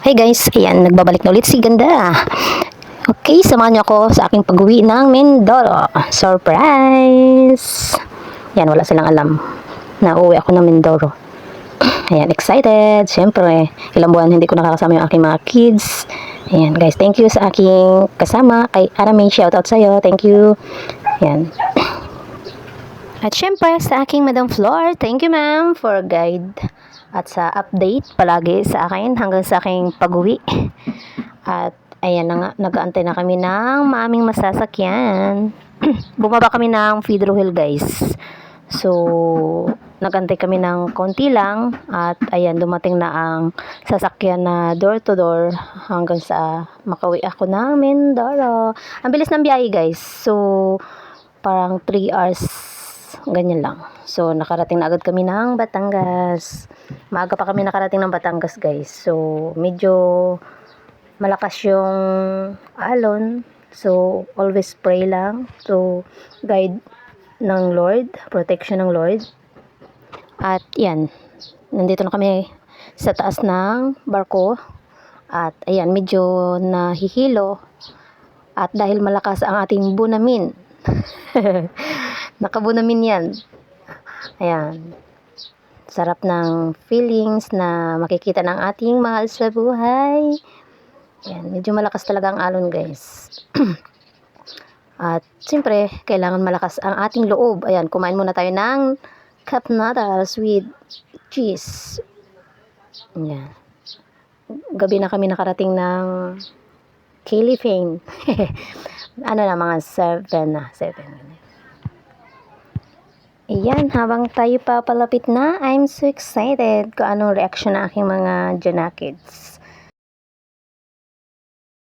Hey guys, ayan, nagbabalik na ulit si Ganda. Okay, samahan niyo ako sa aking pag-uwi ng Mindoro. Surprise! Yan, wala silang alam na uuwi ako ng Mindoro. Ayan, excited. Siyempre, ilang buwan hindi ko nakakasama yung aking mga kids. Ayan, guys, thank you sa aking kasama. Kay Arame, shoutout sa'yo. Thank you. Ayan. At syempre, sa aking Madam Flor, thank you ma'am for guide at sa update palagi sa akin hanggang sa aking pag-uwi. At ayan na nga, nag-aantay na kami ng maaming masasakyan. Bumaba kami ng Fidro Hill guys. So, nag-antay kami ng konti lang at ayan, dumating na ang sasakyan na door to door hanggang sa makauwi ako ng Mindoro. Ang bilis ng biyahe guys. So, parang 3 hours ganyan lang. So, nakarating na agad kami ng Batangas. Maaga pa kami nakarating ng Batangas, guys. So, medyo malakas yung alon. So, always pray lang. So, guide ng Lord, protection ng Lord. At yan, nandito na kami sa taas ng barko. At ayan, medyo nahihilo. At dahil malakas ang ating bunamin, nakabunamin yan. Ayan. Sarap ng feelings na makikita ng ating mahal sa buhay. Ayan. Medyo malakas talaga ang alon guys. At siyempre, kailangan malakas ang ating loob. Ayan, kumain muna tayo ng cup noodles with cheese. Ayan. Gabi na kami nakarating ng Califane. Ano na, mga 7 na. 7. Ayan, habang tayo papalapit na, I'm so excited kung anong reaction ng aking mga Jana kids.